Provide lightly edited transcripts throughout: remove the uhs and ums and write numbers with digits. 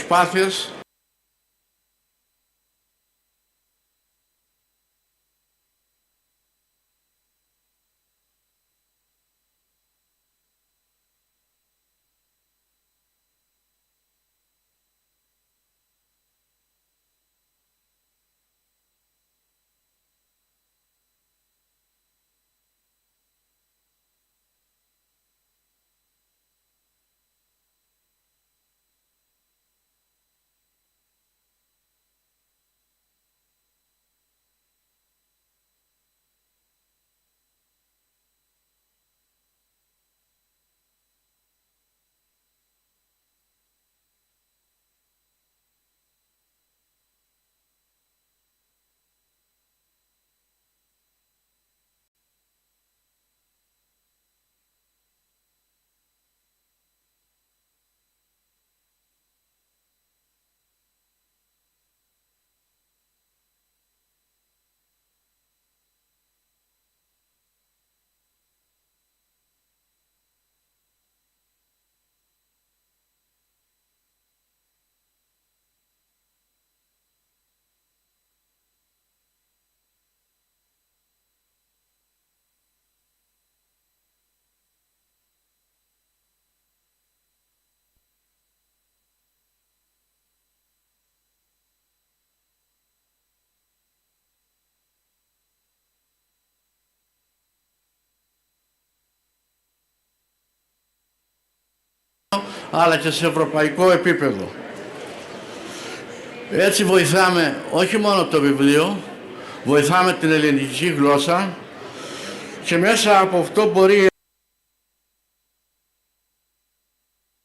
προσπάθειες αλλά και σε ευρωπαϊκό επίπεδο. Έτσι βοηθάμε όχι μόνο το βιβλίο, βοηθάμε την ελληνική γλώσσα και μέσα από αυτό μπορεί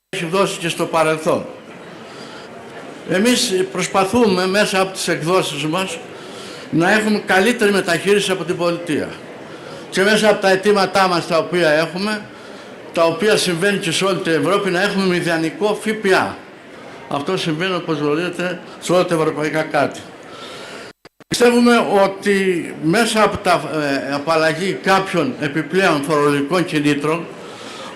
έχει δώσει και στο παρελθόν. Εμείς προσπαθούμε μέσα από τις εκδόσεις μας να έχουμε καλύτερη μεταχείριση από την πολιτεία. Και μέσα από τα αιτήματά μας τα οποία έχουμε, τα οποία συμβαίνει και σε όλη την Ευρώπη, να έχουμε μηδενικό ΦΠΑ. Αυτό συμβαίνει, όπως γνωρίζετε, σε όλα τα ευρωπαϊκά κράτη. Πιστεύουμε ότι μέσα από την απαλλαγή κάποιων επιπλέον φορολογικών κινήτρων,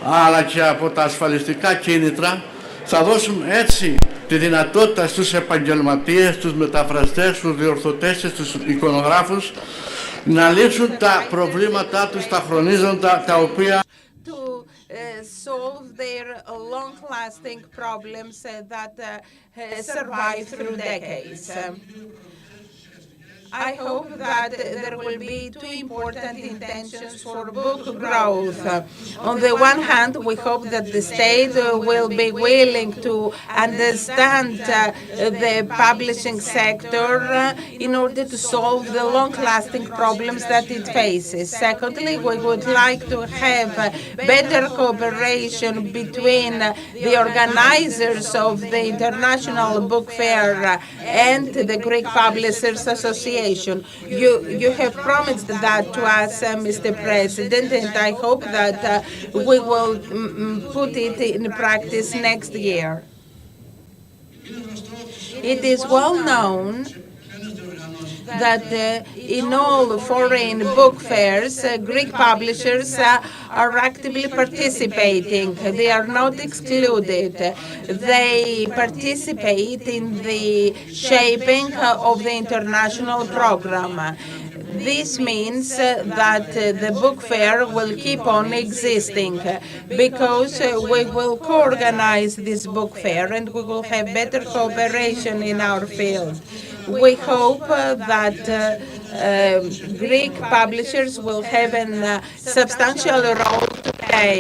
αλλά και από τα ασφαλιστικά κίνητρα, θα δώσουμε έτσι τη δυνατότητα στους επαγγελματίες, στους μεταφραστές, στους διορθωτές και στους εικονογράφους να λύσουν τα προβλήματά τους, τα χρονίζοντα, τα οποία solve their long-lasting problems that survive through decades. I hope that there will be two important intentions for book growth. On the one hand, we hope that the state will be willing to understand the publishing sector in order to solve the long-lasting problems that it faces. Secondly, we would like to have better cooperation between the organizers of the International Book Fair and the Greek Publishers Association. You have promised that to us, Mr. President, and I hope that we will put it in practice next year. It is well known that in all foreign book fairs, Greek publishers are actively participating. They are not excluded. They participate in the shaping of the international program. This means that the book fair will keep on existing because we will co-organize this book fair and we will have better cooperation in our field. We hope that Greek publishers will have a substantial role to play.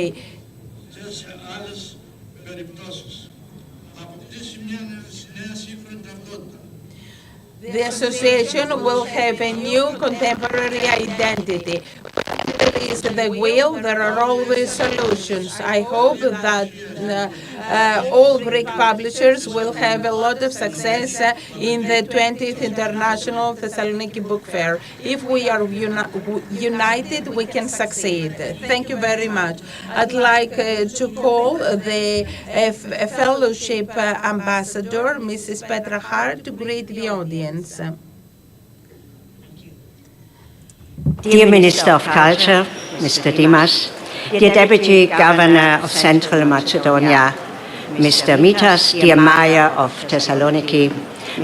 The association will have a new contemporary identity. There is the will, there are always solutions. I hope that all Greek publishers will have a lot of success in the 20th International Thessaloniki Book Fair. If we are united, we can succeed. Thank you very much. I'd like to call the fellowship ambassador, Mrs. Petra Hart, to greet the audience. Dear Minister of Culture, Mr. Dimas, dear Deputy Governor of Central Macedonia, Mr. Mitas, dear Mayor of Thessaloniki,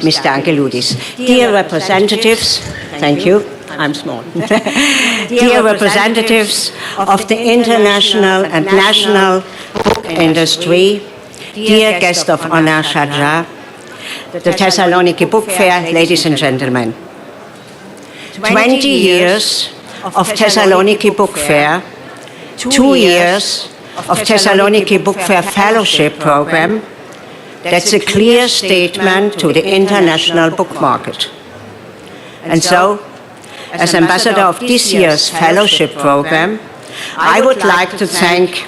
Mr. Angeloudis, dear representatives, thank you, I'm small, dear representatives of the international and national book industry, dear guest of honor, Shadja, the Thessaloniki Book Fair, ladies and gentlemen. 20 years of Thessaloniki Book Fair, 2 years of Thessaloniki Book Fair Fellowship Program, that's a clear statement to the international book market. And so, as ambassador of this year's Fellowship Program, I would like to thank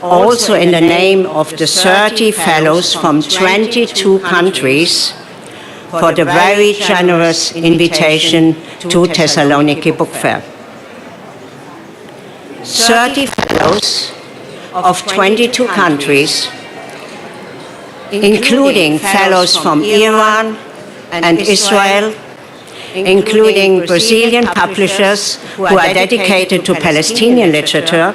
also in the name of the 30 fellows from 22 countries for the very generous invitation to Thessaloniki Book Fair. 30 fellows of 22 countries, including fellows from Iran and Israel, including Brazilian publishers who are dedicated to Palestinian literature.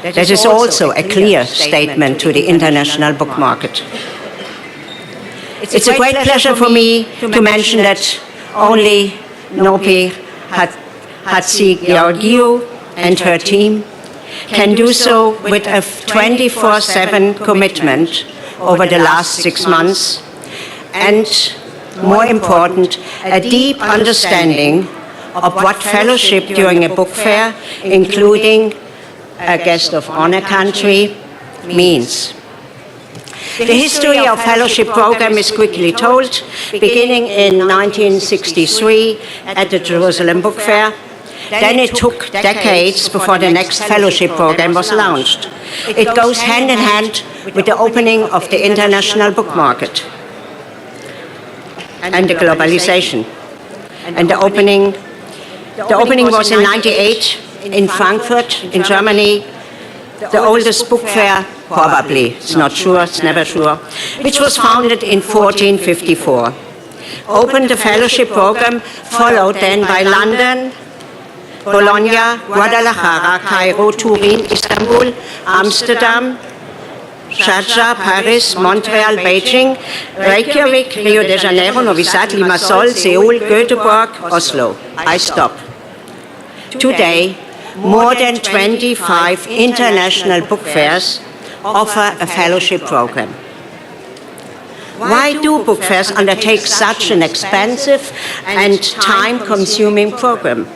That is also a clear statement to the international book market. It's a great pleasure for me to mention that only Nopi Hatzigeorgiou and her team can do so with a 24/7 commitment over the last 6 months, and more important, a deep understanding of what fellowship during a book fair, including a guest of honor country, means. The history of fellowship program is quickly told, beginning in 1963 at the Jerusalem Book Fair. Then it took decades before the next fellowship program was launched. It goes hand in hand with the opening of the international book market and the globalization. And the opening was in 1998 in Frankfurt, in Germany, the oldest book fair, probably, it's not sure, it's never sure, which was founded in 1454. Opened the fellowship program, followed then by London, Bologna, Guadalajara, Cairo, Turin, Istanbul, Amsterdam, Sharjah, Paris, Montreal, Beijing, Reykjavik, Rio de Janeiro, Novi Sad, Limassol, Seoul, Göteborg, Oslo. I stop. Today, more than 25 international book fairs offer a fellowship program. Why do book fairs undertake such an expensive and time-consuming program?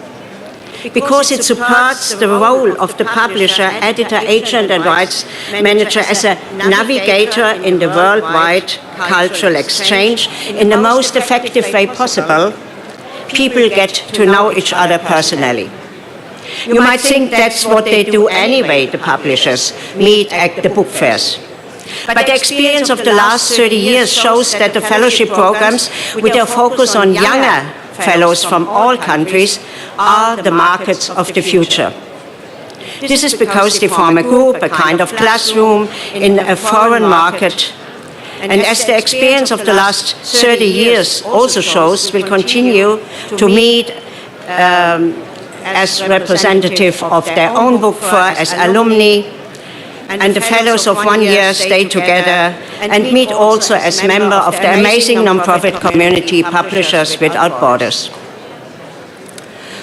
Because it supports the role of the publisher, editor, agent, and rights manager as a navigator in the worldwide cultural exchange in the most effective way possible. People get to know each other personally. You might think that's what they do anyway, the publishers meet at the book fairs. But the experience of the last 30 years shows that the fellowship programs, with their focus on younger fellows from all countries, are the markets of the future. This is because they form a group, a kind of classroom in a foreign market. And as the experience of the last 30 years also shows, will continue to meet as representative of their own book fair, as alumni, and the fellows of 1 year stay together and meet also as member of the amazing non-profit community Publishers Without Borders.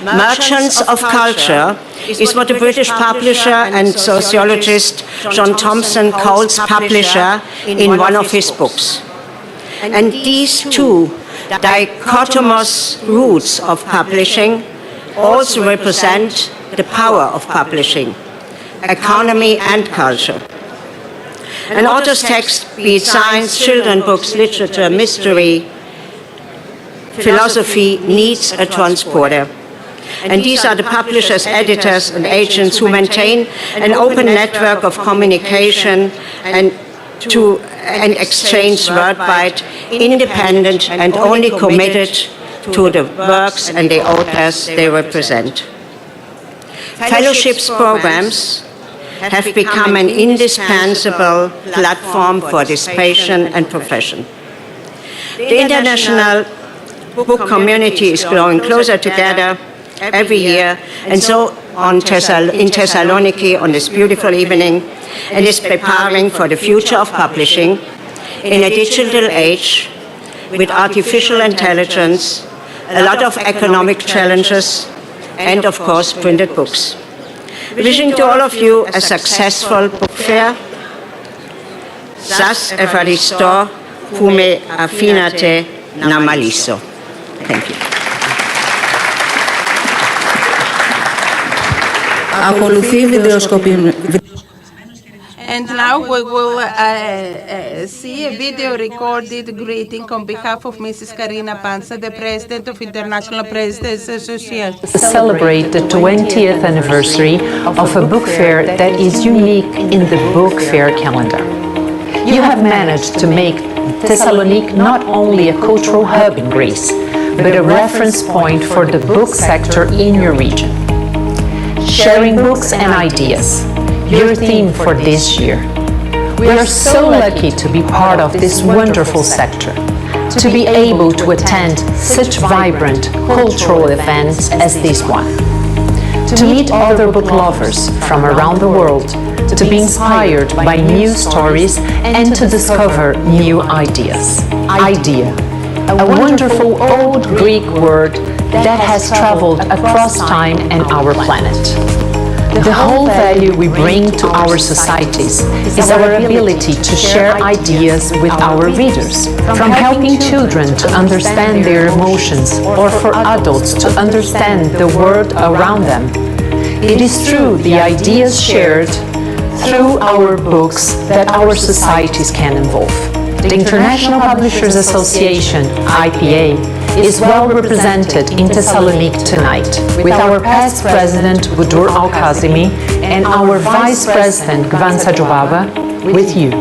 Merchants of Culture is what the British publisher and sociologist John Thompson calls publisher in one of his books. And these two dichotomous roots of publishing also represent the power of publishing, economy and culture. An author's text, be it science, children's books, literature, mystery, philosophy, needs a transporter. And these are the publishers, editors, and agents who maintain an open network of communication and exchange worldwide, independent and only committed to the works and the authors they represent. Fellowships programs have become an indispensable platform for this passion and profession. The international book community is growing closer together every year, and so in Thessaloniki on this beautiful evening and is preparing for the future of publishing in a digital age with artificial intelligence, a lot of economic challenges, and of course printed books. Wishing to all of you a successful book fair. Σας ευχαριστώ που με αφήνατε να μιλήσω. Thank you. Ακολουθεί βιντεοσκοπή. And now we will see a video recorded greeting on behalf of Mrs. Karina Pansa, the President of International Presidents Association. Celebrate the 20th anniversary of a book fair that is unique in the book fair calendar. You have managed to make Thessaloniki not only a cultural hub in Greece, but a reference point for the book sector in your region. Sharing books and ideas, your theme for this year. We are so lucky to be part of this wonderful sector, to be able to attend such vibrant cultural events as this one, to meet other book lovers from around the world, to be inspired by new stories and to discover new ideas. Idea, a wonderful old Greek word that has traveled across time and our planet. The whole value we bring to our societies is our ability to share ideas with our readers, from helping children to understand their emotions or for adults to understand the world around them. It is through the ideas shared through our books that our societies can evolve. The International Publishers Association, IPA, is well represented in Thessaloniki tonight, with our past president, Budur Al-Kazimi, and our vice president, Gvan Sajobaba, with you.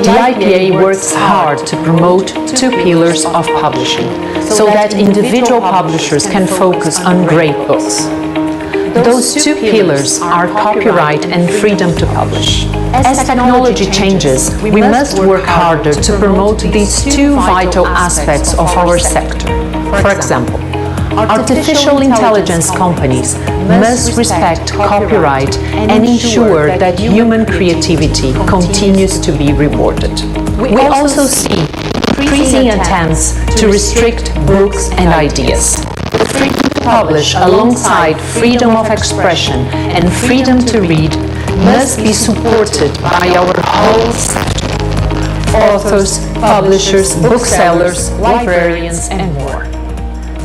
The IPA works hard to promote two pillars of publishing, so that individual publishers can focus on great books. Those two pillars are copyright and freedom to publish. As technology changes, we must work harder to promote these two vital aspects of our sector. For example, artificial intelligence companies must respect copyright and ensure that human creativity continues to be rewarded. We also see increasing attempts to restrict books and ideas. Freedom to publish alongside freedom of expression and freedom to read must be supported by our whole sector. Authors, publishers, booksellers, librarians, and more.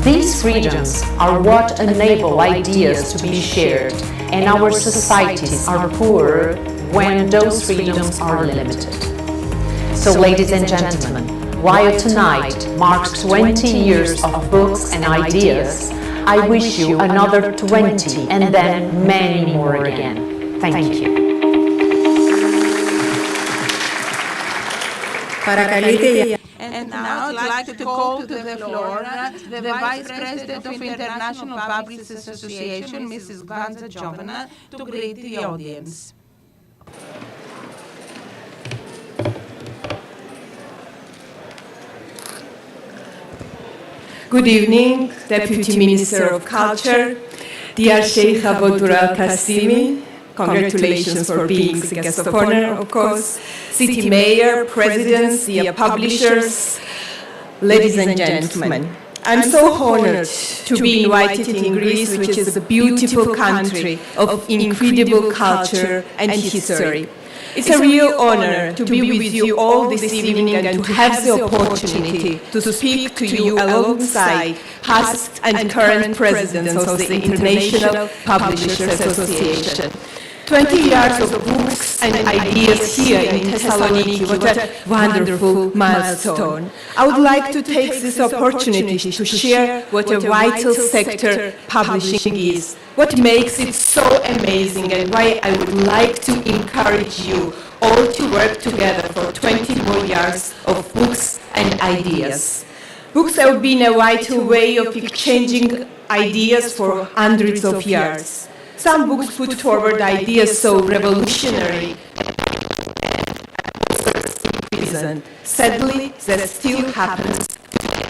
These freedoms are what enable ideas to be shared, and our societies are poorer when those freedoms are limited. So, ladies and gentlemen, while tonight marks 20 years of books and ideas, I wish you another 20 and then many more again. Thank you. And now I'd like to call to the floor the Vice President of International Publishers Association, Mrs. Gvan Sajobaba, to greet the audience. Good evening, Deputy Minister of Culture, dear Sheikh Budur Al-Kazimi, congratulations for being the guest of honor, of course, City Mayor, Presidents, dear publishers, ladies and gentlemen. I'm so honored to be invited in Greece, which is a beautiful country of incredible culture and history. It's a real honor to be with you all this evening and to have the opportunity to speak to you alongside past and current presidents of the International Publishers Association. 20 years of books and ideas here in Thessaloniki, what a wonderful milestone. I would like to take this opportunity to share what a vital sector publishing is, what makes it so amazing, and why I would like to encourage you all to work together for 20 more years of books and ideas. Books have been a vital way of exchanging ideas for hundreds of years. Some books put forward ideas so revolutionary and sadly, that still happens today.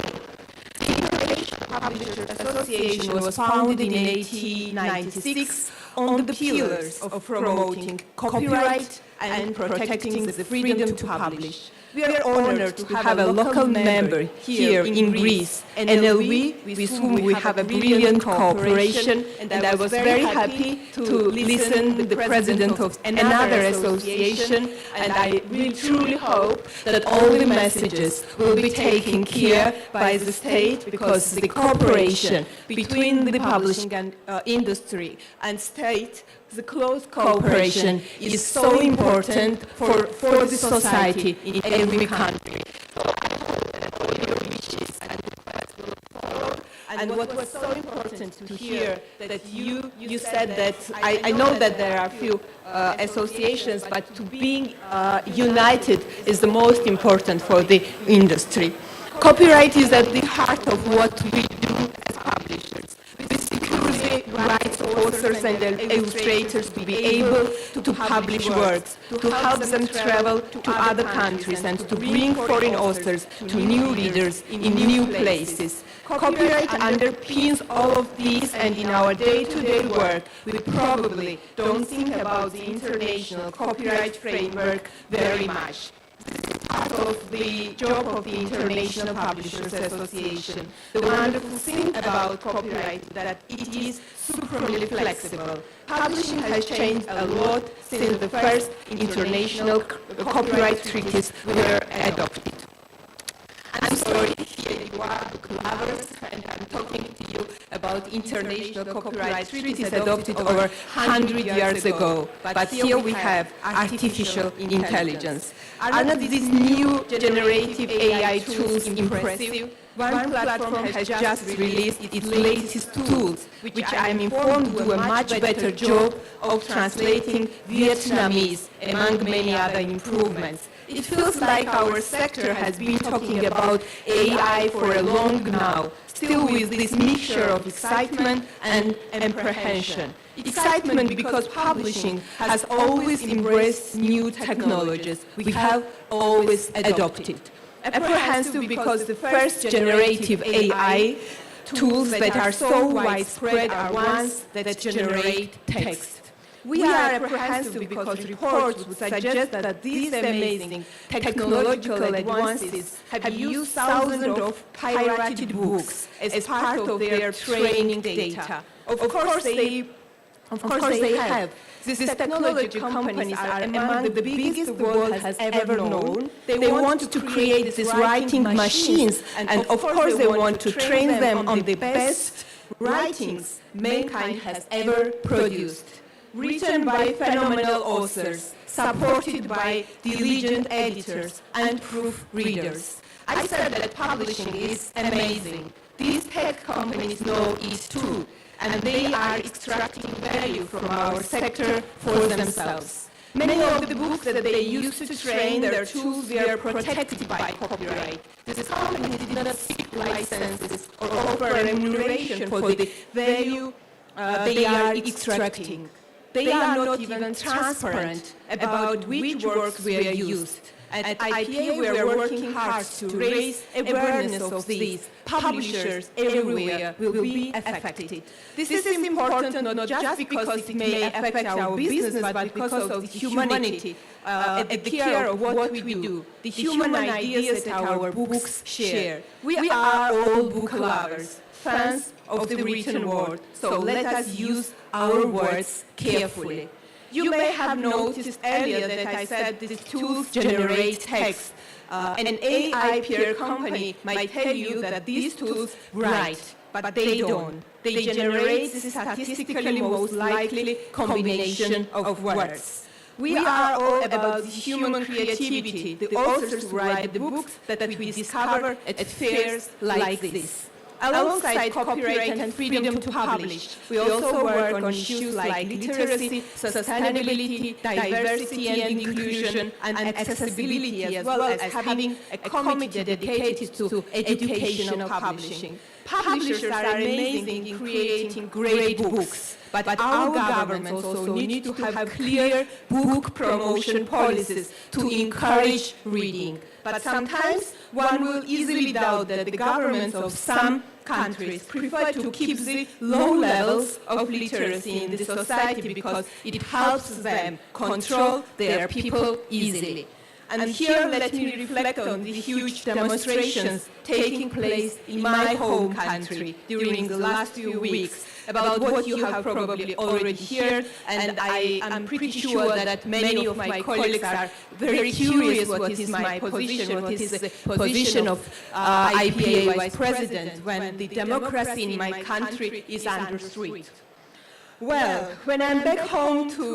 Publishers Association was founded in 1896 on the pillars of promoting copyright and protecting the freedom to publish. We are honored to have a local member here in Greece, NLB, with whom we have a brilliant cooperation, and I was very happy to listen to the president of another association, and I really truly hope that all the messages will be taken care by the state, because the cooperation between the publishing and industry and state, the close cooperation is so important for the society in every country. So I hope that all your wishes and requests will follow. And what was so important to hear that you said that, I know that there are a few associations, but to being united is the most important for the industry. Copyright is at the heart of what we do as publishers. We secure the rights of authors and illustrators to be able to publish works, to help them travel to other countries and to bring foreign authors to new readers in new places. Copyright underpins all of these, and in our day-to-day work, we probably don't think about the international copyright framework very much. Part of the job of the International Publishers Association. The wonderful thing about copyright is that it is supremely flexible. Publishing has changed a lot since the first international copyright treaties were adopted. I'm sorry, here you are, book lovers, and I'm talking to you about international copyright treaties adopted over 100 years ago. But here we have artificial intelligence. Are not these new generative AI tools impressive? One platform has just released its latest tools, which I am informed do a much better job of translating Vietnamese, among many other improvements. It feels like our sector has been talking about AI for a long now, still with this mixture of excitement and apprehension. Excitement because publishing has always embraced new technologies we have always adopted. Apprehensive because the first generative AI tools that are so widespread are ones that generate text. We are apprehensive because reports would suggest that these amazing technological advances have used thousands of pirated books as part of their training data. Of course they have. These technology companies are among the biggest the world has ever known. They want to create these writing machines, and of course they want to train them on the best writings mankind has ever produced. Written by phenomenal authors, supported by diligent editors and proofreaders. I said that publishing is amazing. These tech companies know it too, and they are extracting value from our sector for themselves. Many of the books that they used to train their tools were protected by copyright. These companies did not seek licenses or offer remuneration for the value they are extracting. They are not even transparent about which works were used. At IPA, we are working hard to raise awareness of these. Publishers everywhere will be affected. This is important not just because it may affect our business, but because of the humanity at the care of what we do, the human ideas that our books share. We are all book lovers, fans of the written word, so let us use our words carefully. You may have noticed earlier that I said these tools generate text. An AI peer company might tell you that these tools write, but they don't. They generate the statistically most likely combination of words. We are all about the human creativity, the authors who write the books that we discover at fairs like this. Alongside copyright and freedom to publish, we also work on issues like literacy, sustainability, diversity and inclusion, and accessibility, as well as having a committee dedicated to educational publishing. Publishers are amazing in creating great books, but our governments also need to have clear book promotion policies to encourage reading. But sometimes one will easily doubt that the governments of some countries prefer to keep the low levels of literacy in the society because it helps them control their people easily. And here let me reflect on the huge demonstrations taking place in my home country during the last few weeks about what you have probably already heard, and I am pretty sure that many of my colleagues are very curious what is my position, what is the position of IPA Vice President when the democracy in my country is under threat. Well, when I'm back home to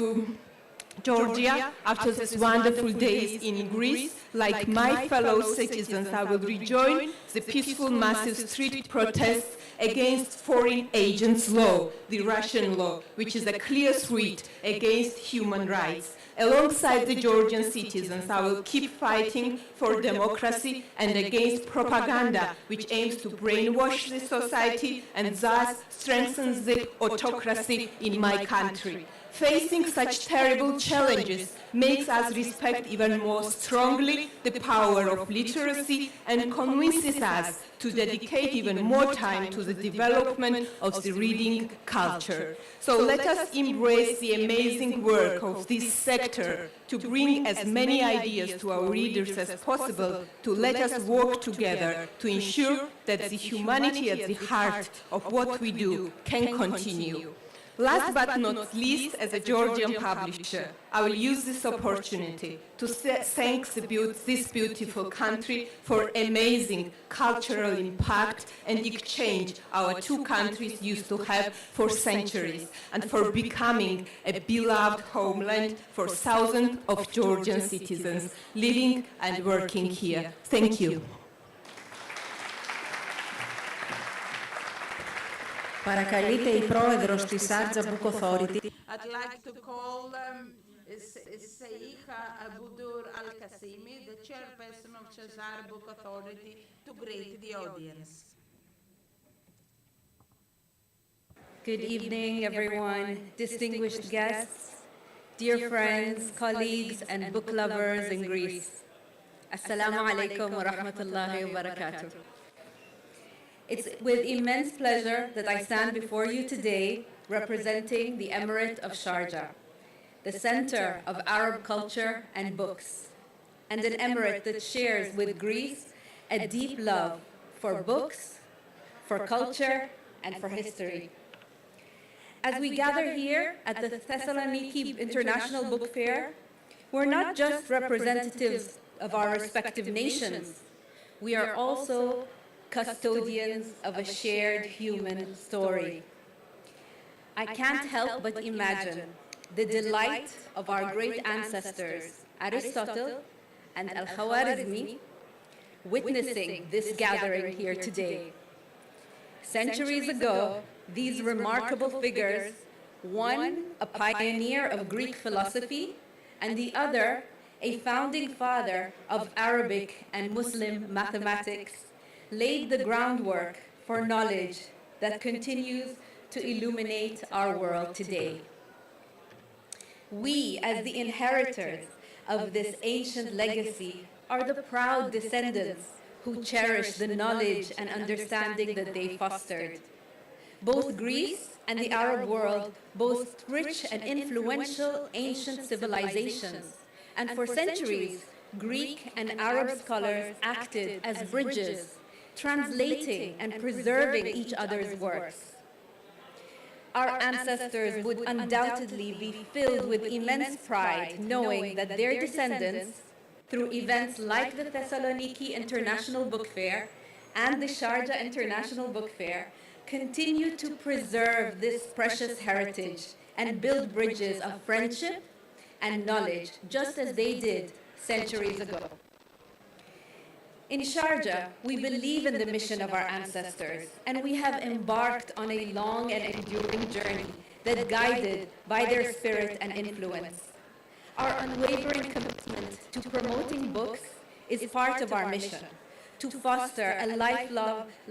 Georgia, after these wonderful days in Greece, like my fellow citizens, I will rejoin the peaceful massive street protests against foreign agents law, the Russian law, which is a clear threat against human rights. Alongside the Georgian citizens, I will keep fighting for democracy and against propaganda, which aims to brainwash the society and thus strengthens the autocracy in my country. Facing such terrible challenges makes us respect even more strongly the power of literacy and convinces us to dedicate even more time to the development of the reading culture. So let us embrace the amazing work of this sector to bring as many ideas to our readers as possible, to let us work together to ensure that the humanity at the heart of what we do can continue. Last but not least, as a Georgian publisher, I will use this opportunity to thank this beautiful country for amazing cultural impact and exchange our two countries used to have for centuries, and for becoming a beloved homeland for thousands of Georgian citizens living and working here. Thank you. Παρακαλείται η πρόεδρος της Sharjah Book Authority. I'd like to call Seikha Abudur Al-Qasimi, the chairperson of Sharjah Book Authority, to greet the audience. Good evening, everyone, distinguished guests, dear friends, colleagues, and book lovers in Greece. Assalamu alaikum wa rahmatullahi wa barakatuh. It's with immense pleasure that I stand before you today representing the Emirate of Sharjah, the center of Arab culture and books, and an emirate that shares with Greece a deep love for books, for culture, and for history. As we gather here at the Thessaloniki International Book Fair, we're not just representatives of our respective nations, we are also custodians of a shared human story. I can't help but imagine the delight of our great ancestors, Aristotle and Al-Khwarizmi, witnessing this gathering here today. Centuries ago, these remarkable figures, one a pioneer of Greek philosophy, and the other a founding father of Arabic and Muslim mathematics, laid the groundwork for knowledge that continues to illuminate our world today. We, as the inheritors of this ancient legacy, are the proud descendants who cherish the knowledge and understanding that they fostered. Both Greece and the Arab world boast rich and influential ancient civilizations, and for centuries, Greek and Arab scholars acted as bridges, translating and preserving each other's works. Our ancestors would undoubtedly be filled with immense pride knowing that their descendants, through events like the Thessaloniki International Book Fair and the Sharjah International Book Fair, continue to preserve this precious heritage and build bridges of friendship and knowledge, just as they did centuries ago. In Sharjah, we believe in the mission of our ancestors, and we have embarked on a long and enduring journey that guided by their spirit and influence. Our unwavering commitment to promoting books is part of our mission, to foster a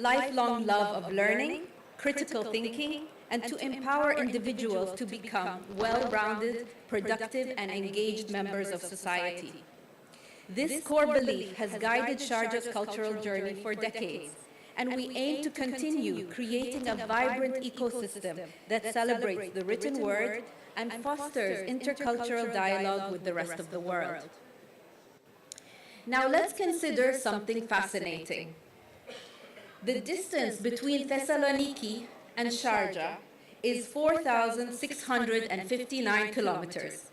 lifelong love of learning, critical thinking, and to empower individuals to become well-rounded, productive, and engaged members of society. This core belief has guided Sharjah's cultural journey for decades, and we aim to continue creating a vibrant ecosystem that celebrates the written word and fosters intercultural dialogue with the rest of the world. Now let's consider something fascinating. The distance between Thessaloniki and Sharjah is 4,659 kilometers.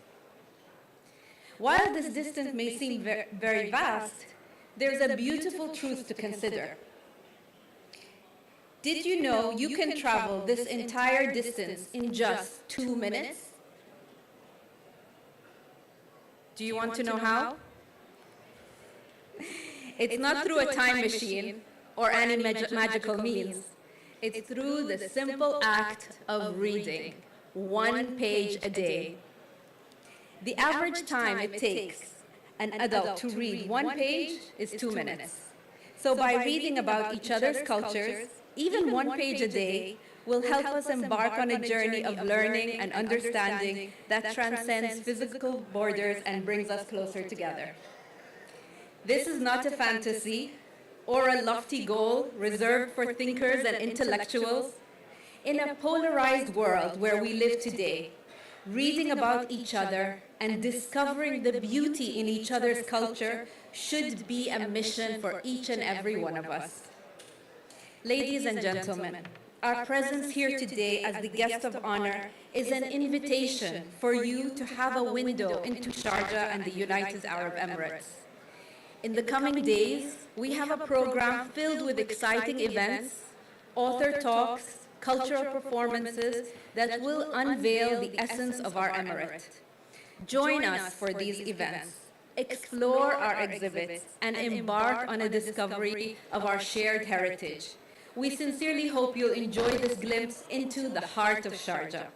While this distance may seem very vast, there's a beautiful truth to consider. Did you know you can travel this entire distance in just 2 minutes? Do you want to know how? It's not through a time machine or any magical means. It's through the simple act of reading 1 page a day. The average time it takes an adult to read 1 page is 2 minutes. So by reading about each other's cultures, even 1 page a day will help us embark on a journey of learning and understanding that transcends physical borders and brings us closer together. This is not a fantasy or a lofty goal reserved for thinkers and intellectuals. In a polarized world where we live today, reading about each other and discovering the beauty in each other's culture should be a mission for each and every one of us. Ladies and gentlemen, our presence here today as the guest of honor is an invitation for you to have a window into Sharjah and the United Arab Emirates. In the coming days, we have a program filled with exciting events, author talks, cultural performances that will unveil the essence of our emirate. Join us for these events, explore our exhibits, and embark on a discovery of our shared heritage. We sincerely hope you'll enjoy this glimpse into the heart of Sharjah.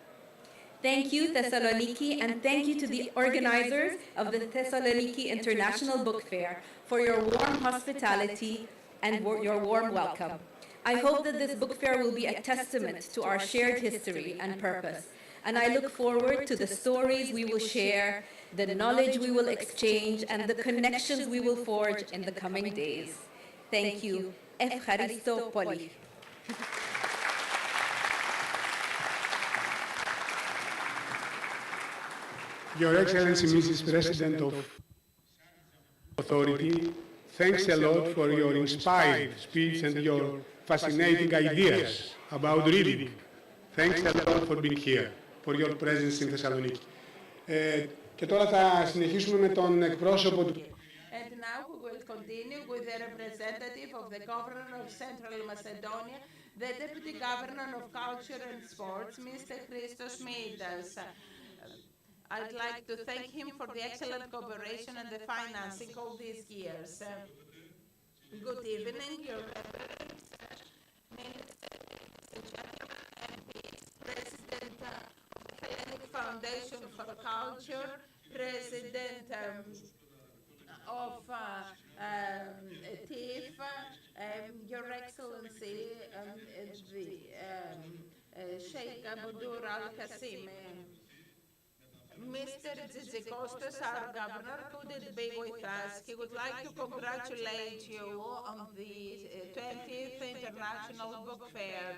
Thank you, Thessaloniki, and thank you to the organizers of the Thessaloniki International Book Fair for your warm hospitality and your warm welcome. I hope that this book fair will be a testament to our shared history and purpose, and I look forward to the stories we will share, the knowledge we will exchange, and the connections we will forge in the coming days. Thank you. Evcharisto Poli. Your Excellency, Mrs. President of Authority, thanks a lot for your inspired speech and your fascinating ideas about reading. Thanks a lot for being here, for your presence in Thessaloniki. Και τώρα θα συνεχίσουμε με τον εκπρόσωπο του. And now we will continue with the representative of the Governor of Central Macedonia, the Deputy Governor of Culture and Sports, Mr. Christos Midas. I'd like to thank him for the excellent cooperation and the financing all these years. Good evening, Your Reverence, Minister, MPs, President of the Hellenic Foundation for Culture, President of TIF, Your Excellency, Sheikh Aboudur Al-Qasim, Mr. Tzitsikostas, our governor, couldn't be with us. He would like to congratulate you on the 20th International Book Fair.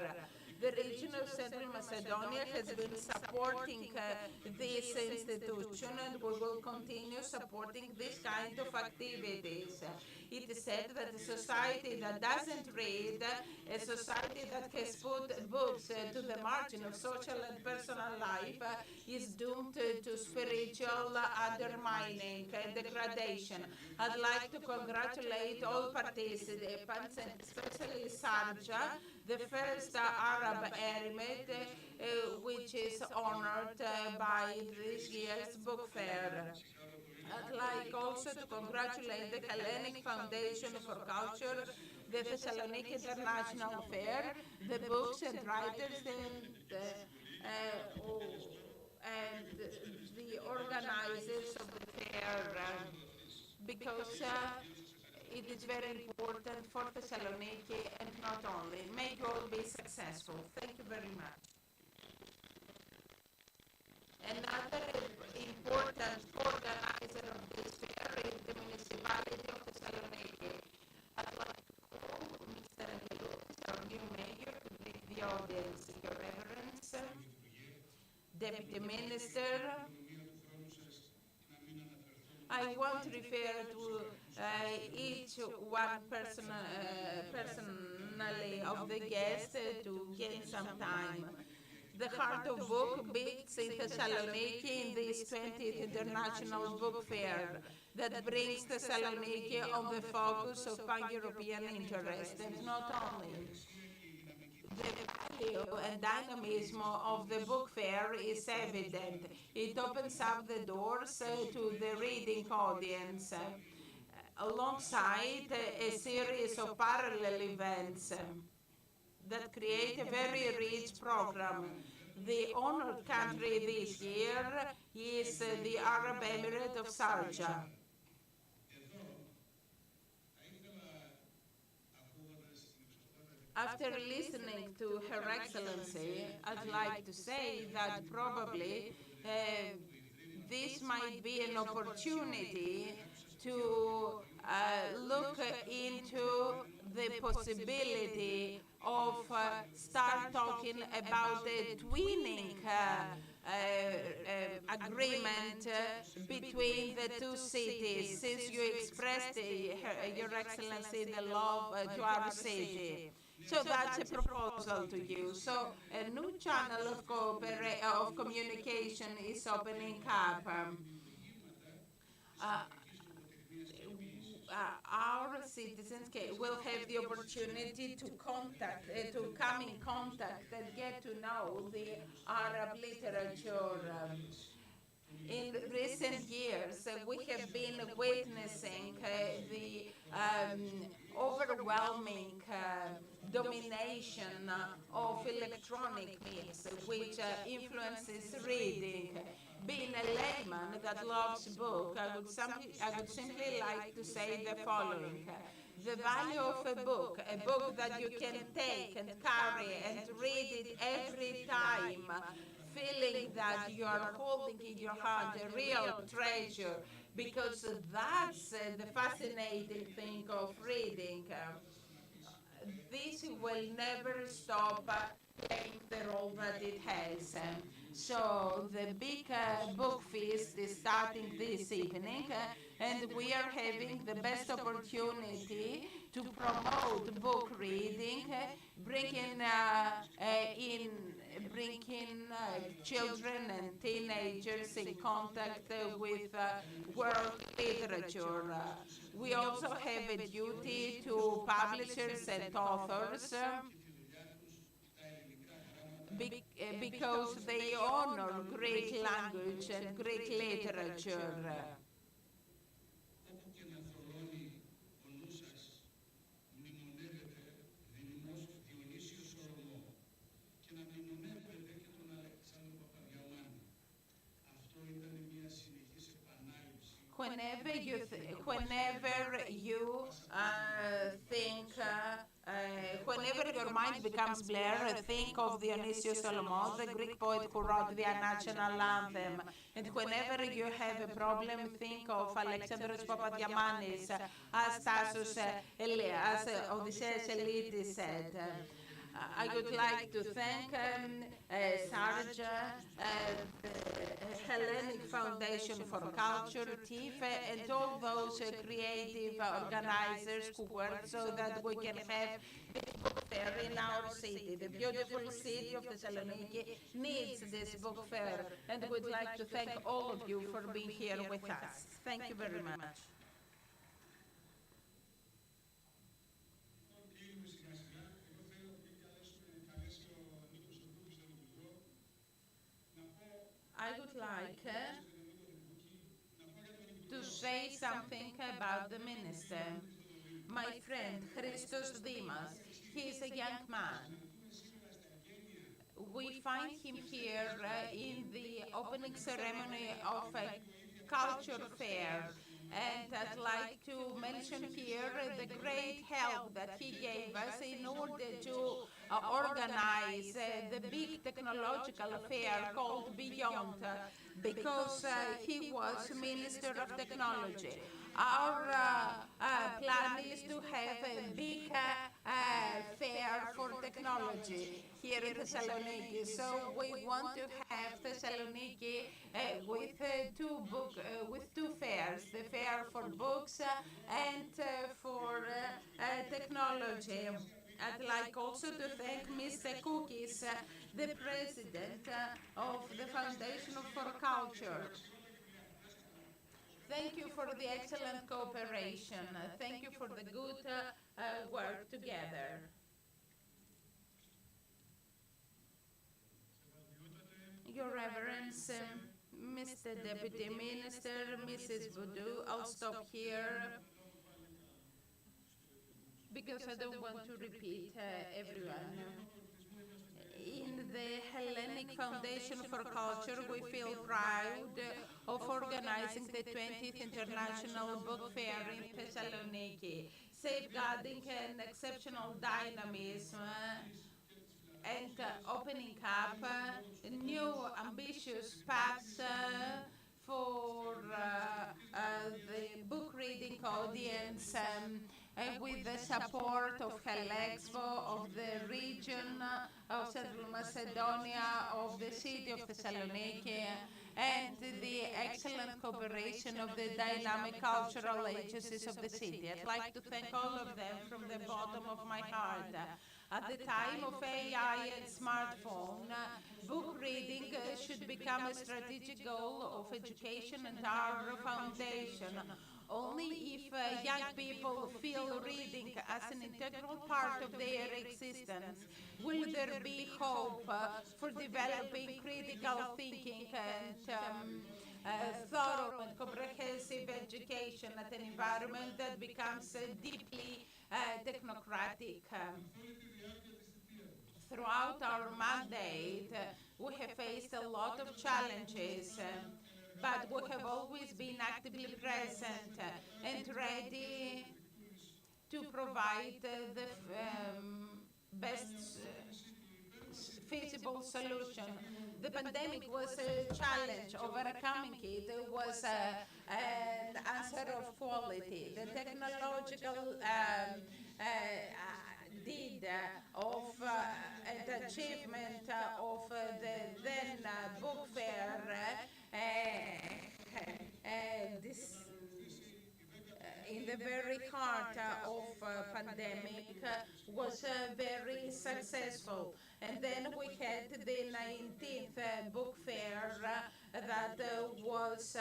The region of Central Macedonia has been supporting this institution, and we will continue supporting this kind of activities. It is said that a society that doesn't read, a society that has put books to the margin of social and personal life, is doomed to spiritual undermining and degradation. I'd like to congratulate all participants, and especially Sharjah, the first Arab emirate which is honored by this year's book fair. I'd like also to congratulate the Hellenic Foundation for Culture, the Thessaloniki International Fair, the books and writers, and the organizers of the fair, because it is very important for Thessaloniki and not only. May you all be successful. Thank you very much. Another important organizer of this fair is the municipality of Thessaloniki. I'd like to call Mr. Angeloutis, our new mayor, to greet the audience. Your Reverence, Deputy Minister, I won't refer to each one personally of the guests to gain some time. The Heart of Book beats in Thessaloniki in this 20th International Book Fair that brings Thessaloniki on the focus of pan-European interest, and not only. The value and dynamism of the book fair is evident. It opens up the doors to the reading audience, alongside a series of parallel events that create a very rich program. The honored country this year is the Arab Emirate of Sharjah. After listening to Her Excellency, I'd like to say that probably this might be an opportunity to look into the possibility of start talking about a twinning agreement between the two cities, since you expressed, Your Excellency, the love to our city. So that's a proposal to you. So a new channel of communication is opening up. Our citizens will have the opportunity to to come in contact and get to know the Arab literature. In recent years, we have been witnessing the overwhelming domination of electronic means, which influences reading. Being a layman that loves books, I would simply like to say the following. The value of a book that you can take and carry and read it every time, feeling that you are holding in your hand a real treasure, because that's the fascinating thing of reading. This will never stop playing the role that it has. So the big book feast is starting this evening, and we are having the best opportunity to promote book reading, bringing children and teenagers in contact with world literature. We also have a duty to publishers and authors, because they honor Greek language and Greek literature. Whenever you think, whenever your mind becomes blurred, think of Dionysius Solomon, the Greek poet who wrote the national anthem. And whenever you have a problem, think of Alexandros Papadiamanis, as Odysseus Elitis said. I would like to thank Sharjah, the Hellenic Foundation for Culture, TIFE, and all those creative organizers who work so that we can have this book fair in our city. The beautiful city of Thessaloniki needs this book fair, and we'd like to thank all of you for being here with us. Thank you very much. I would like to say something about the minister. My friend Christos Dimas, he is a young man. We find him here in the opening ceremony of a culture fair, And I'd like to mention here the great help that he gave us in order to organize the big technological fair called Beyond, because he was Minister of Technology. Our plan is to have a big fair for technology here in Thessaloniki. So we want to have Thessaloniki with two fairs, the fair for books and for technology. I'd like also to thank Mr. Koukis, the president of the Foundation for Culture. Thank you for the excellent cooperation. Thank you for the good work together. Your Reverence, Mr. Deputy Minister, Mrs. Boudou, I'll stop here because I don't want to repeat everyone. In the Hellenic Foundation for Culture, we feel proud of organizing the 20th International Book Fair in Thessaloniki, safeguarding an exceptional dynamism and opening up new ambitious paths for the book reading audience with the support of Helexpo, of the region of Central Macedonia, of the city of Thessaloniki, and the excellent cooperation of the dynamic cultural agencies of the city. I'd like to thank all of them from the bottom of my heart. At the time of AI and smartphone, book reading should become a strategic goal of education and our foundation. Only if young people feel reading as an integral part of their existence will there be hope for developing critical thinking and thorough and comprehensive education at an environment that becomes deeply technocratic. Throughout our mandate, we have faced a lot of challenges, but we have always been actively present and ready to provide the best feasible solution. The pandemic was a challenge. Overcoming it was an answer of quality. The technological deed of and achievement of the then book fair this in the very heart of pandemic was very successful. And then we had the 19th book fair that was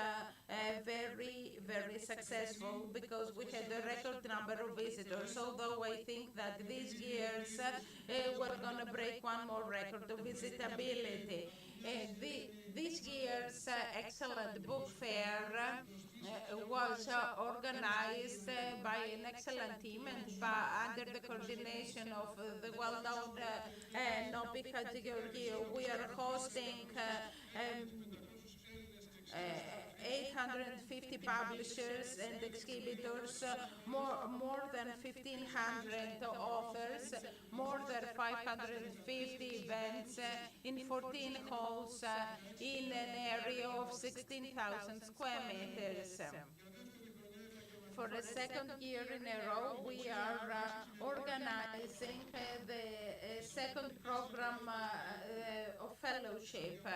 very, very successful because we had a record number of visitors, although I think that these years we're going to break one more record of visitability. This year's excellent book fair was organized by an excellent team and under the coordination of the well-known Nopi Georgiou. We are hosting 850 publishers and exhibitors, more than 1,500 authors, more than 550 events in 14 halls in an area of 16,000 square meters. For the second year in a row, we are organizing the second program of fellowship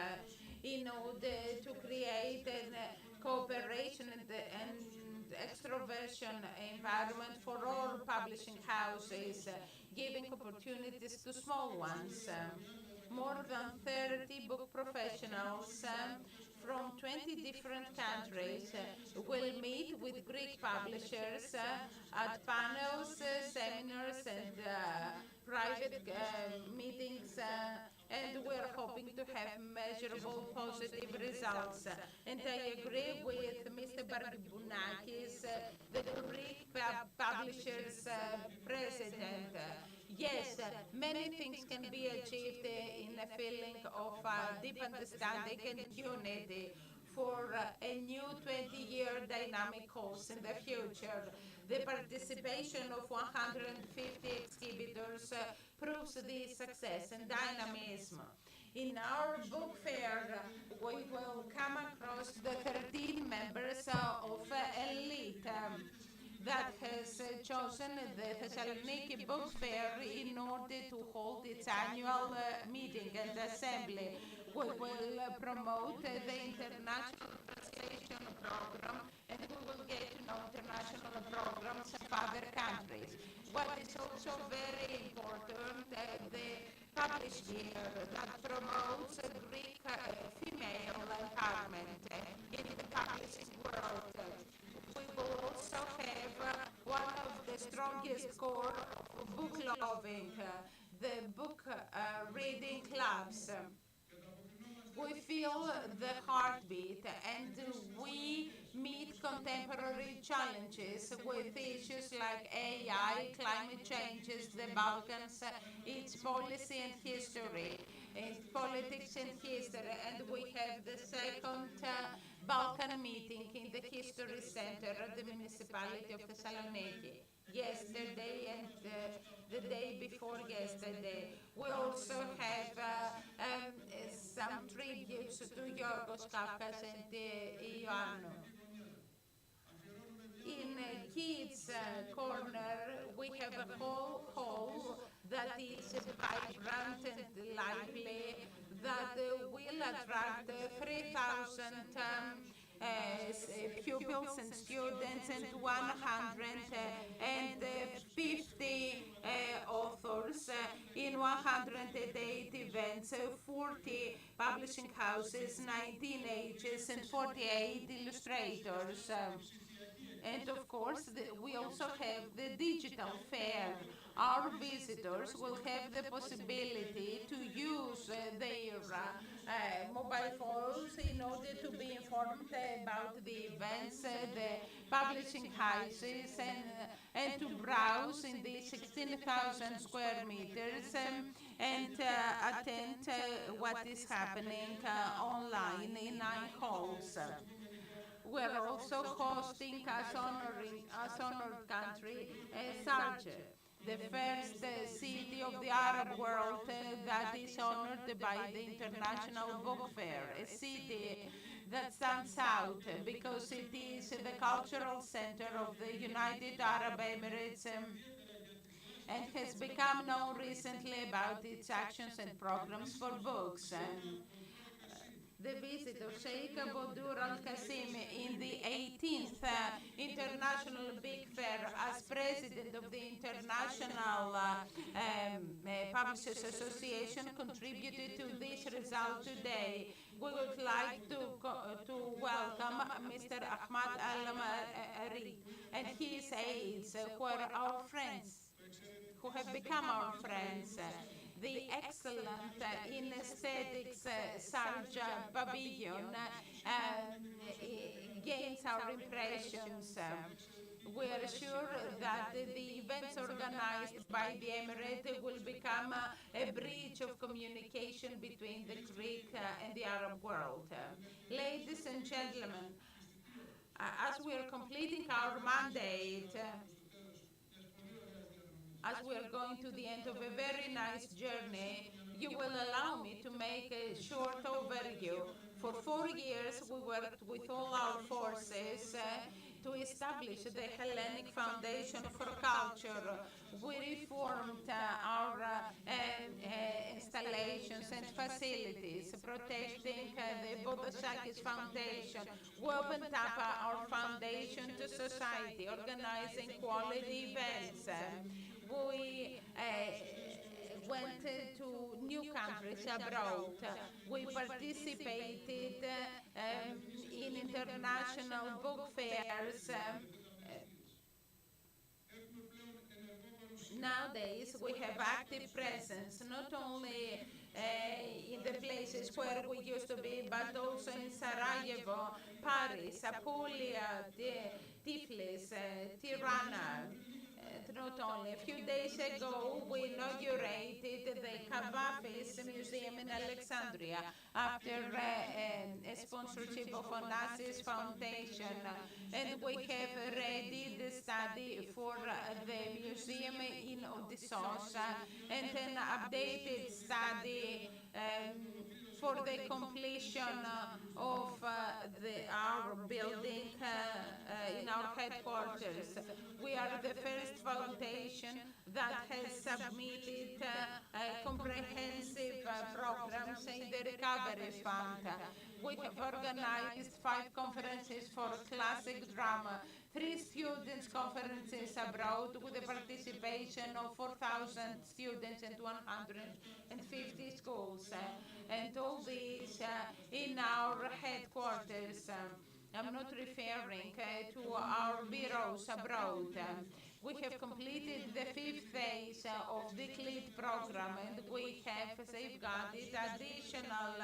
in order to create a cooperation and extroversion environment for all publishing houses, giving opportunities to small ones. More than 30 book professionals from 20 different countries will meet with Greek publishers at panels, seminars, and private meetings, and we're hoping to have measurable positive results. And I agree with Mr. Bargibounakis, the Greek publishers president. Yes, many things can be achieved in a feeling of deep understanding and unity. for a new 20-year dynamic course in the future. The participation of 150 exhibitors proves this success and dynamism. In our book fair, we will come across the 13 members of Elite that has chosen the Thessaloniki Book Fair in order to hold its annual meeting and assembly. We will promote the international translation program, and we will get to know international programs of other countries. What is also very important, the published year that promotes Greek female empowerment in the publishing world. We will also have one of the strongest core of book loving, the book reading clubs. We feel the heartbeat and we meet contemporary challenges with issues like AI, climate changes, the Balkans, its policy and history, its politics and history. And we have the second Balkan meeting in the History Center at the municipality of Thessaloniki yesterday and the day before yesterday. We also have some tributes to GIORGOS and IOANNOU. In Kids Corner, we have a whole hall that is vibrant and lively, that will attract 3,000 pupils and students and 150 authors in 108 events, 40 publishing houses, 19 ages, and 48 illustrators. And of course, we also have the digital fair. Our visitors will have the possibility to use their mobile phones in order to be informed about the events, the publishing houses, and to browse in the 16,000 square meters and attend what is happening online in 9 halls. We're also hosting as honored country Sharjah, the first city of the Arab world that is honored by the International Book Fair, a city that stands out because it is the cultural center of the United Arab Emirates and has become known recently about its actions and programs for books. The visit of Sheikh Abodur Al-Qasim in the 18th International Big Fair as president of the International Publishers Association contributed to this result today. We would like to welcome Mr. Ahmad Al-Ari and his aides, who are our friends, who have become our friends. The excellent in aesthetics Sharjah pavilion gains our impressions. We are sure that the events organized by the Emirate will become a bridge of communication between the Greek and the Arab world. Ladies and gentlemen, as we are completing our mandate, as we are going to the end of a very nice journey, you will allow me to make a short overview. For 4 years, we worked with all our forces to establish the Hellenic Foundation for Culture. We reformed our installations and facilities, protecting the Bodosakis Foundation. We opened up our foundation to society, organizing quality events. We went to new countries abroad. We participated in international book fairs. Nowadays, we have active presence, not only in the places where we used to be, but also in Sarajevo, Paris, Apulia, Tiflis, Tirana, not only. A few days ago, we inaugurated the Kavafis Museum in Alexandria after a sponsorship of Onassis Foundation. And we have ready the study for the museum in Odysseus and an updated study for the completion of our building in our headquarters. We are the first foundation that has submitted comprehensive programs in the Recovery Fund. We have organized 5 conferences for classic drama, 3 students' conferences abroad with the participation of 4,000 students and 150 schools. And all this in our headquarters. I'm not referring to our bureaus abroad. We have completed the 5th phase of the CLIT program, and we have safeguarded additional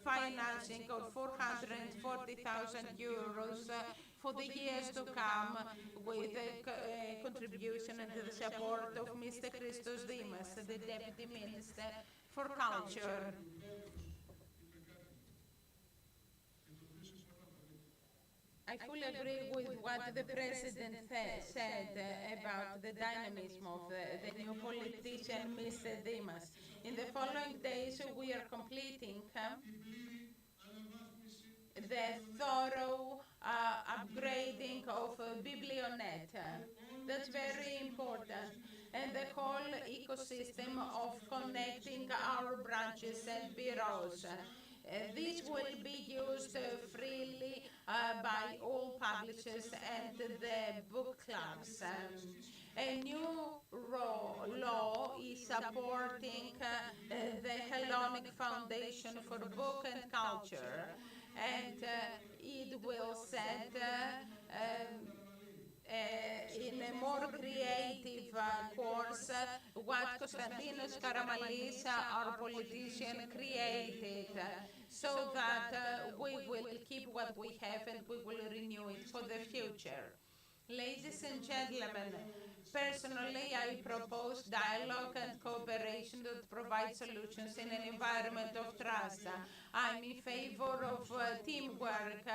financing of 440,000 euros for the years to come with the contribution and the support of Mr. Christos Dimas, the Deputy Minister for Culture. I fully agree with what the President said about the dynamism of the new politician, Mr. Dimas. In the following days, we are completing the thorough upgrading of Biblionet. That's very important. And the whole ecosystem of connecting our branches and bureaus. This will be used freely by all publishers and the book clubs. A new law is supporting the Hellenic Foundation for Book and Culture, and it will set in a more creative course what Konstantinos Karamanlis, our politician, created, so that we will keep what we have and we will renew it for the future. Ladies and gentlemen, personally, I propose dialogue and cooperation that provide solutions in an environment of trust. I'm in favor of teamwork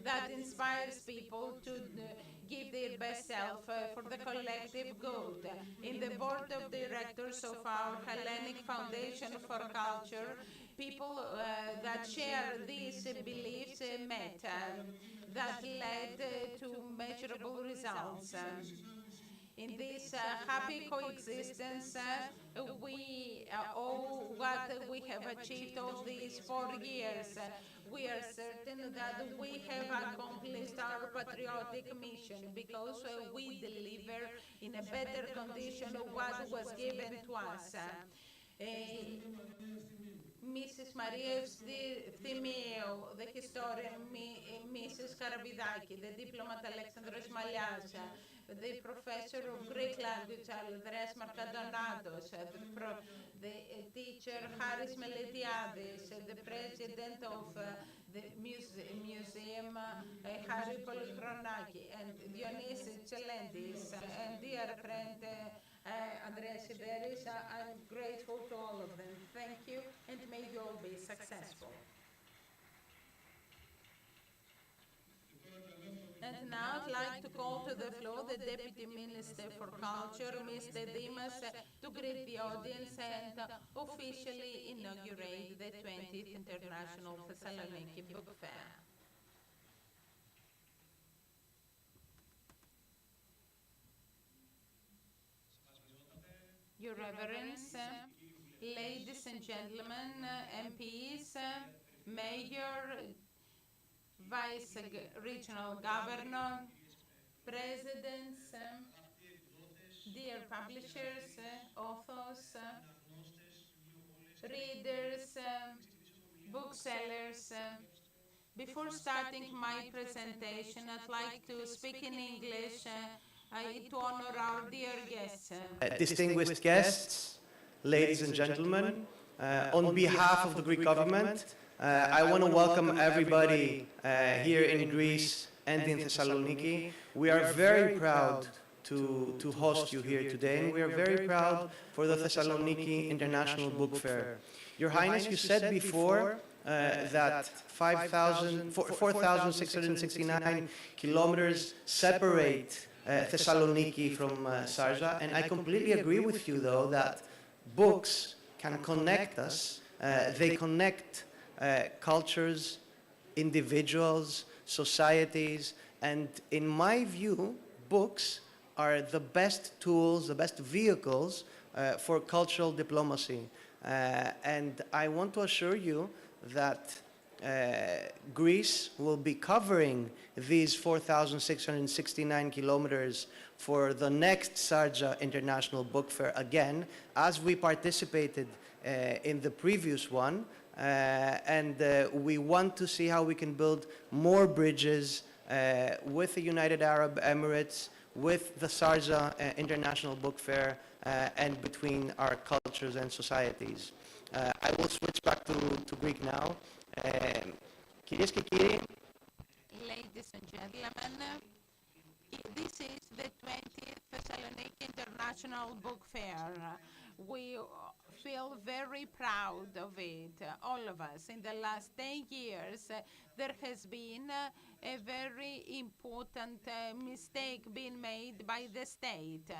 that inspires people to give their best self for the collective good. In the board of directors of our Hellenic Foundation for Culture, people that share these beliefs met, that led to measurable results. In this happy coexistence, we owe what we have achieved all these 4 years. We are certain that we have accomplished our patriotic mission because we deliver in a better condition what was given to us. Mrs. Maria Efthimiou, the historian Mrs. Karavidaki, the diplomat Alexandros Malias, the professor of Greek language Andreas Markadonatos, the teacher Haris Meletiadis, the president of the museum Harry Polychronaki, and Dionys Tselendis, and dear friend Andreas Sideris. I'm grateful to all of them. Thank you, and may you all be successful. And now I'd like to call to the floor the Deputy Minister for Culture, Mr. Dimas, to greet the audience and officially inaugurate the 20th International Thessaloniki Book Fair. Your Reverence, ladies and gentlemen, MPs, Mayor, Vice Regional Governor, Presidents, dear publishers, authors, readers, booksellers. Before starting my presentation, I'd like to speak in English to honor our dear guests. Distinguished guests, ladies and gentlemen, on behalf of the Greek government, I want to welcome everybody here in Greece and in Thessaloniki. We are very proud to host you here today, and we are very proud for the Thessaloniki International Book Fair. Your Highness, you said before that 4,669 kilometers separate Thessaloniki from Sharjah, and I completely agree with you, though, that books can connect us. They connect cultures, individuals, societies, and in my view, books are the best tools, the best vehicles for cultural diplomacy. And I want to assure you that Greece will be covering these 4,669 kilometers for the next Sharjah International Book Fair again, as we participated in the previous one. And we want to see how we can build more bridges with the United Arab Emirates, with the Sharjah International Book Fair, and between our cultures and societies. I will switch back to Greek now. Κυρίες και κύριοι, Ladies and gentlemen, this is the 20th Thessaloniki International Book Fair. We feel very proud of it, all of us. In the last 10 years, there has been a very important mistake being made by the state.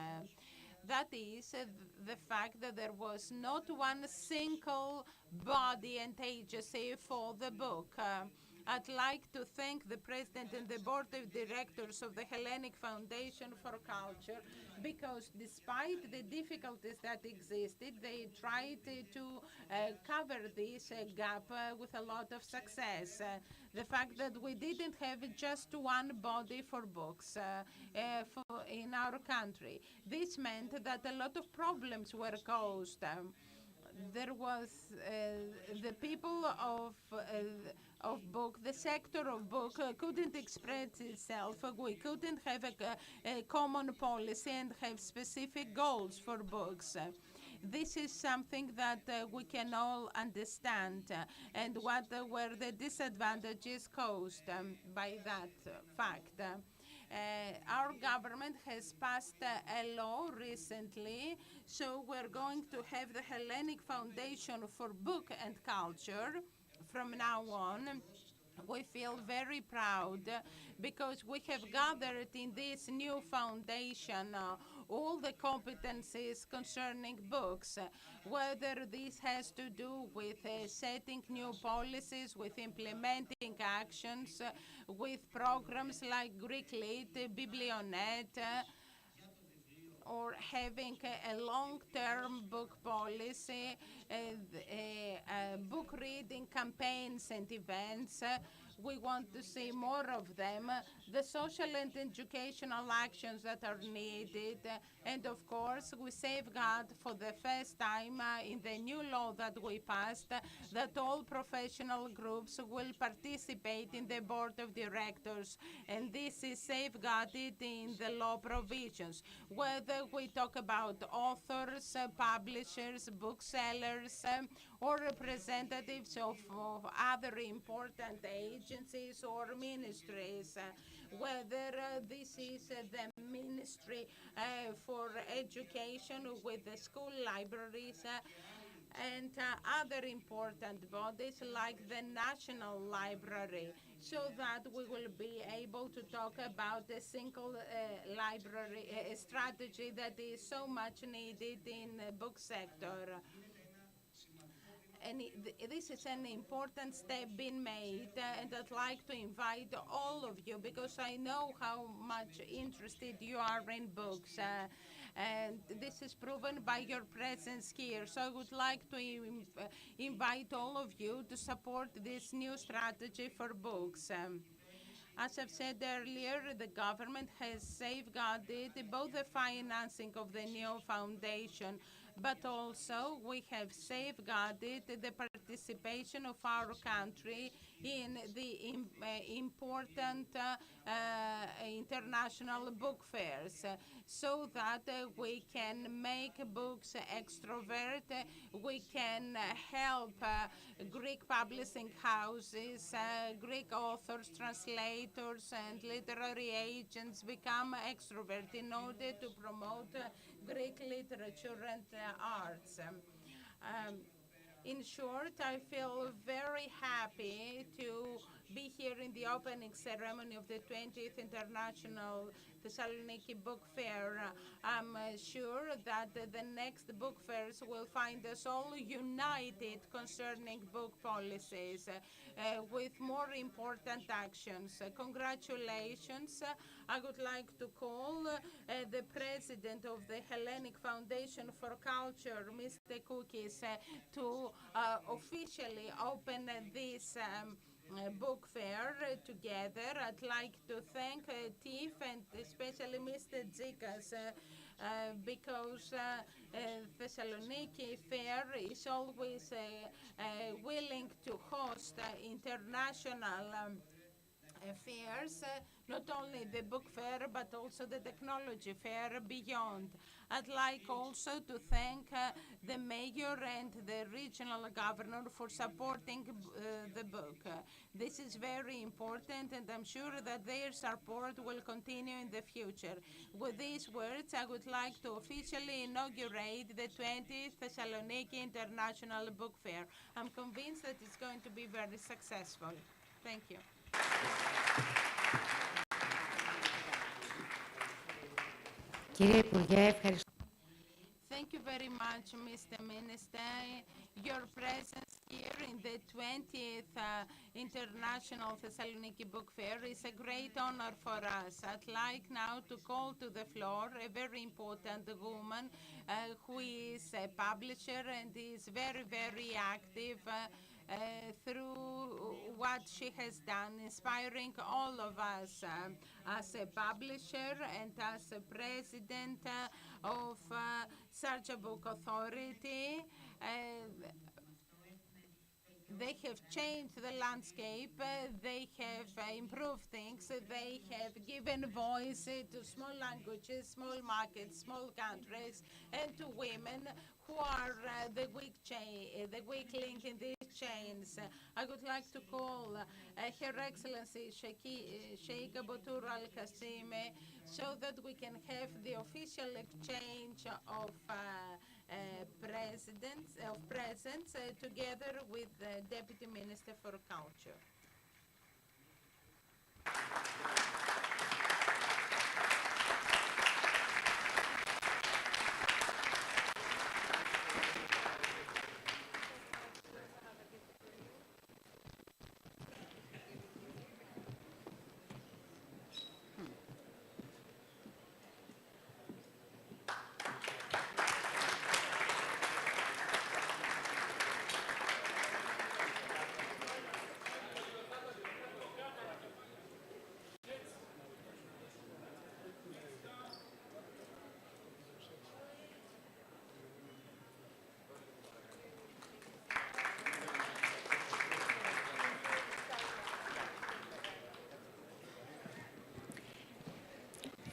That is the fact that there was not one single body and agency for the book. I'd like to thank the President and the Board of Directors of the Hellenic Foundation for Culture, because despite the difficulties that existed, they tried to cover this gap with a lot of success. The fact that we didn't have just one body for books in our country. This meant that a lot of problems were caused. There was the people of book, the sector of book couldn't express itself. We couldn't have a common policy and have specific goals for books. This is something that we can all understand, and what were the disadvantages caused by that fact. Our government has passed a law recently, so we're going to have the Hellenic Foundation for Book and Culture from now on. We feel very proud because we have gathered in this new foundation all the competencies concerning books, whether this has to do with setting new policies, with implementing actions, with programs like Greek Lit, Biblionet, or having a long-term book policy, book reading campaigns and events. We want to see more of them, the social and educational actions that are needed, and of course we safeguard for the first time in the new law that we passed that all professional groups will participate in the board of directors, and this is safeguarded in the law provisions. Whether we talk about authors, publishers, booksellers, or representatives of other important agencies or ministries, whether this is the Ministry for Education with the school libraries, and other important bodies like the National Library, so that we will be able to talk about a single library strategy that is so much needed in the book sector. And this is an important step being made, and I'd like to invite all of you, because I know how much interested you are in books, and this is proven by your presence here. So I would like to invite all of you to support this new strategy for books. As I've said earlier, the government has safeguarded both the financing of the new foundation, but also we have safeguarded the participation of our country in the important international book fairs. so that we can make books extrovert, we can help Greek publishing houses, Greek authors, translators, and literary agents become extrovert in order to promote Greek literature and arts. In short, I feel very happy to be here in the opening ceremony of the 20th International Thessaloniki Book Fair. I'm sure that the next book fairs will find us all united concerning book policies with more important actions. Congratulations. I would like to call the president of the Hellenic Foundation for Culture, Mr. Koukis, to officially open this book fair together. I'd like to thank TIF and especially Mr. Dzikas because Thessaloniki Fair is always willing to host international fairs, not only the book fair but also the technology fair beyond. I'd like also to thank the mayor and the regional governor for supporting the book. This is very important and I'm sure that their support will continue in the future. With these words, I would like to officially inaugurate the 20th Thessaloniki International Book Fair. I'm convinced that it's going to be very successful. Thank you. Thank you very much, Mr. Minister. Your presence here in the 20th International Thessaloniki Book Fair is a great honor for us. I'd like now to call to the floor a very important woman who is a publisher and is very, very active through what she has done, inspiring all of us as a publisher and as a president of Sharjah Book Authority. They have changed the landscape, they have improved things, they have given voice to small languages, small markets, small countries, and to women who are the weak link in these chains. I would like to call Her Excellency Sheikh Abotur Al-Qasimi so that we can have the official exchange of presents together with the Deputy Minister for Culture.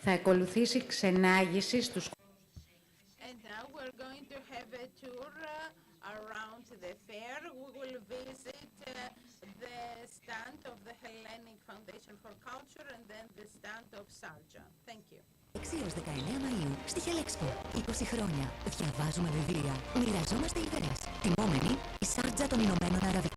Θα ακολουθήσει ξενάγηση στους... And now we're going to have a tour around the fair. We will visit the stand of the Hellenic Foundation for Culture and then the stand of Sharjah. Thank you. 6 έως 19 Μαΐου στη Hellexpo. 20 χρόνια. Διαβάζουμε βιβλία. Μοιραζόμαστε ιδέες. Τιμόμενοι η Sharjah των Ηνωμένων